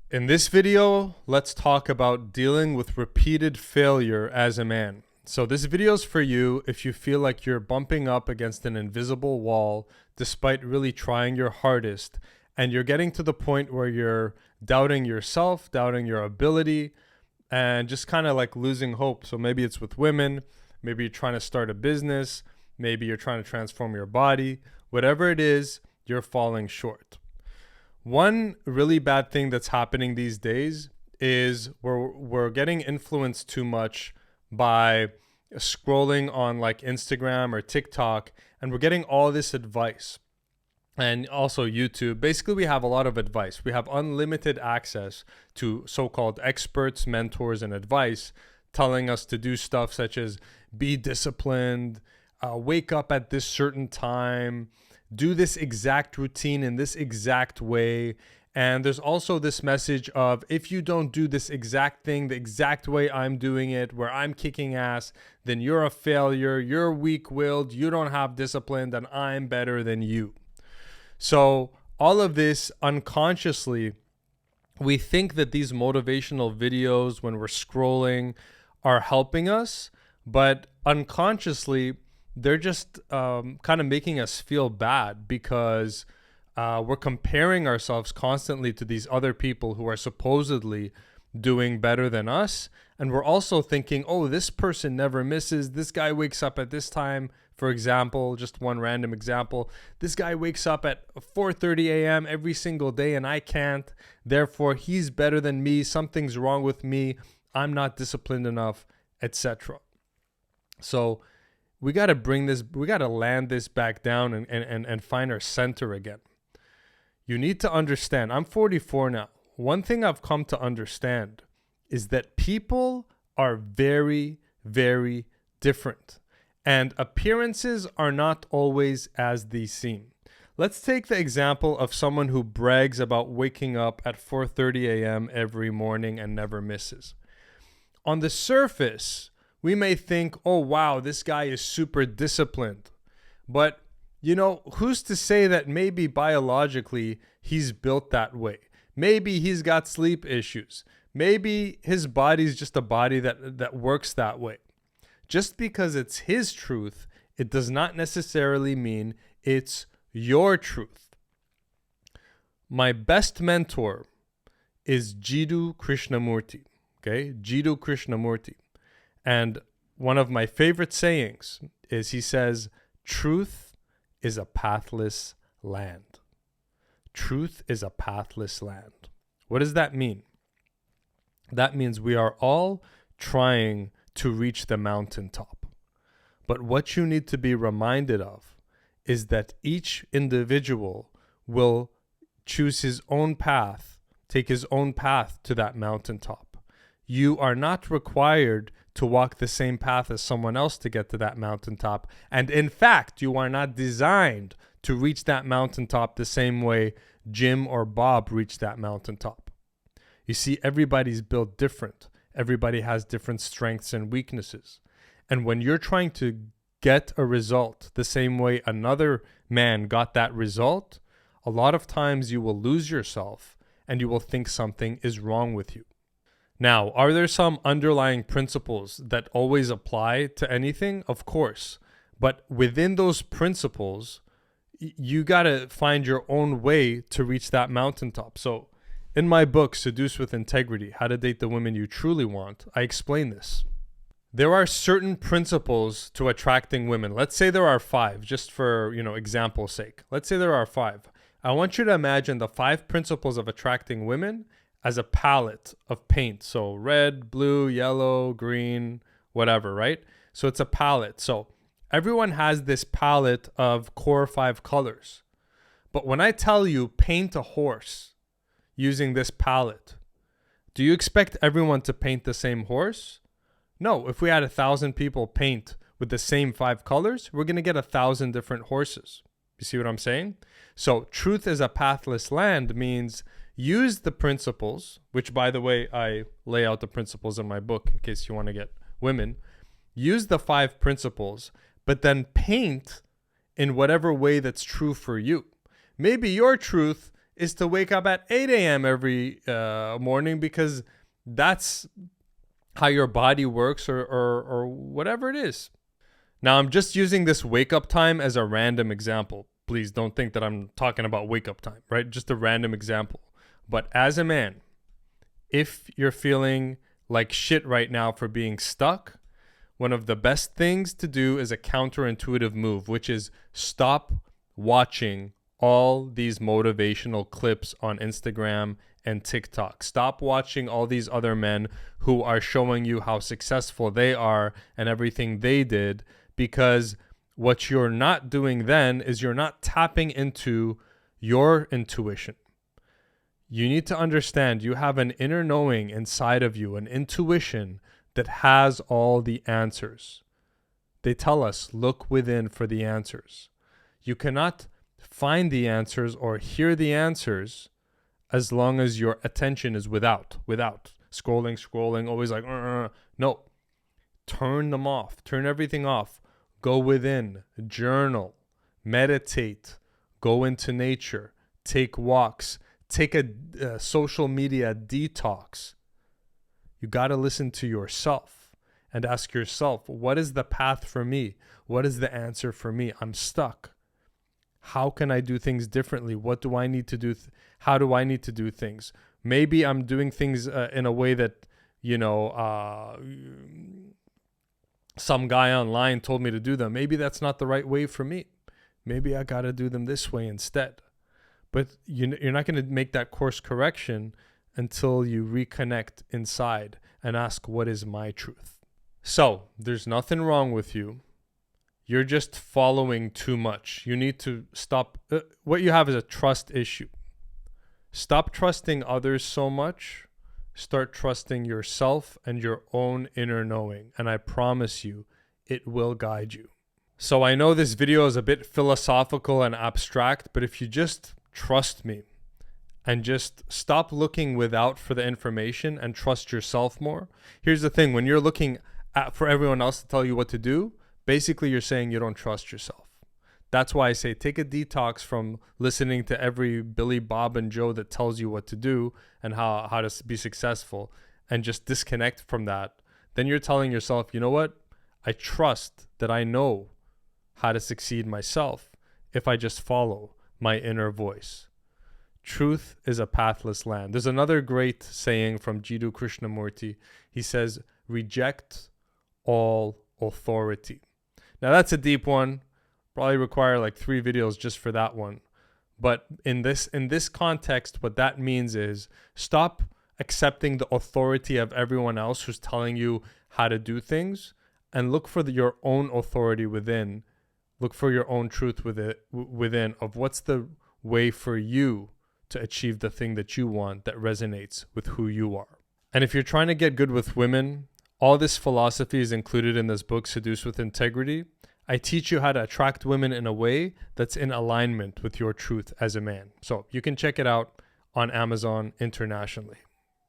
In this video, let's talk about dealing with repeated failure as a man. So this video is for you if you feel like you're bumping up against an invisible wall despite really trying your hardest, and you're getting to the point where you're doubting yourself, doubting your ability, and just kind of like losing hope. So maybe it's with women, maybe you're trying to start a business, maybe you're trying to transform your body. Whatever it is, you're falling short. One really bad thing that's happening these days is we're getting influenced too much by scrolling on like Instagram or TikTok, and we're getting all this advice, and also YouTube. Basically, we have a lot of advice. We have unlimited access to so-called experts, mentors, and advice telling us to do stuff such as be disciplined, wake up at this certain time, do this exact routine in this exact way. And there's also this message of if you don't do this exact thing the exact way I'm doing it, where I'm kicking ass, then you're a failure, you're weak-willed, you don't have discipline, then I'm better than you. So all of this unconsciously, we think that these motivational videos when we're scrolling are helping us, but unconsciously they're just kind of making us feel bad because we're comparing ourselves constantly to these other people who are supposedly doing better than us. And we're also thinking, oh, this person never misses. This guy wakes up at this time. For example, just one random example, this guy wakes up at 4:30 a.m. every single day and I can't. Therefore, he's better than me. Something's wrong with me. I'm not disciplined enough, etc. So we got to land this back down and find our center again. You need to understand, I'm 44 now. One thing I've come to understand is that people are very, very different. And appearances are not always as they seem. Let's take the example of someone who brags about waking up at 4:30 a.m. every morning and never misses. On the surface, we may think, oh, wow, this guy is super disciplined. But, who's to say that maybe biologically he's built that way? Maybe he's got sleep issues. Maybe his body's just a body that works that way. Just because it's his truth, it does not necessarily mean it's your truth. My best mentor is Jiddu Krishnamurti. Okay, Jiddu Krishnamurti. And one of my favorite sayings is he says, truth is a pathless land. Truth is a pathless land. What does that mean? That means we are all trying to reach the mountaintop. But what you need to be reminded of is that each individual will choose his own path, take his own path to that mountaintop. You are not required to walk the same path as someone else to get to that mountaintop. And in fact, you are not designed to reach that mountaintop the same way Jim or Bob reached that mountaintop. You see, everybody's built different. Everybody has different strengths and weaknesses. And when you're trying to get a result the same way another man got that result, a lot of times you will lose yourself and you will think something is wrong with you. Now, are there some underlying principles that always apply to anything? Of course. But within those principles, you got to find your own way to reach that mountaintop. So in my book, Seduce with Integrity, How to Date the Women You Truly Want, I explain this. There are certain principles to attracting women. Let's say there are 5, just for, example's sake. Let's say there are 5. I want you to imagine the 5 principles of attracting women as a palette of paint. So red, blue, yellow, green, whatever, right? So it's a palette. So everyone has this palette of core 5 colors. But when I tell you paint a horse using this palette, do you expect everyone to paint the same horse? No, if we had 1,000 people paint with the same 5 colors, we're going to get 1,000 different horses. You see what I'm saying? So truth is a pathless land means use the principles, which by the way, I lay out the principles in my book in case you want to get women. Use the 5 principles, but then paint in whatever way that's true for you. Maybe your truth is to wake up at 8 a.m. every morning, because that's how your body works, or whatever it is. Now, I'm just using this wake up time as a random example. Please don't think that I'm talking about wake up time, right? Just a random example. But as a man, if you're feeling like shit right now for being stuck, one of the best things to do is a counterintuitive move, which is stop watching all these motivational clips on Instagram and TikTok. Stop watching all these other men who are showing you how successful they are and everything they did, because what you're not doing then is you're not tapping into your intuition. You need to understand you have an inner knowing inside of you, an intuition that has all the answers. They tell us, look within for the answers. You cannot find the answers or hear the answers as long as your attention is without scrolling, always like, no, turn them off, turn everything off, go within, journal, meditate, go into nature, take walks, take a social media detox. You got to listen to yourself and ask yourself, what is the path for me? What is the answer for me? I'm stuck. How can I do things differently? What do I need to do? How do I need to do things? Maybe I'm doing things in a way that, some guy online told me to do them. Maybe that's not the right way for me. Maybe I got to do them this way instead. But you're not going to make that course correction until you reconnect inside and ask, what is my truth? So there's nothing wrong with you. You're just following too much. You need to stop. What you have is a trust issue. Stop trusting others so much. Start trusting yourself and your own inner knowing. And I promise you, it will guide you. So I know this video is a bit philosophical and abstract, but if you just trust me and just stop looking without for the information and trust yourself more. Here's the thing. When you're looking for everyone else to tell you what to do, basically you're saying you don't trust yourself. That's why I say take a detox from listening to every Billy, Bob, and Joe that tells you what to do and how to be successful, and just disconnect from that. Then you're telling yourself, you know what? I trust that I know how to succeed myself if I just follow my inner voice. Truth is a pathless land. There's another great saying from Jiddu Krishnamurti. He says, reject all authority. Now that's a deep one. Probably require like 3 videos just for that one. But in this context, what that means is stop accepting the authority of everyone else who's telling you how to do things, and look for your own authority within. Look for your own truth within of what's the way for you to achieve the thing that you want that resonates with who you are. And if you're trying to get good with women, all this philosophy is included in this book, Seduce with Integrity. I teach you how to attract women in a way that's in alignment with your truth as a man. So you can check it out on Amazon internationally.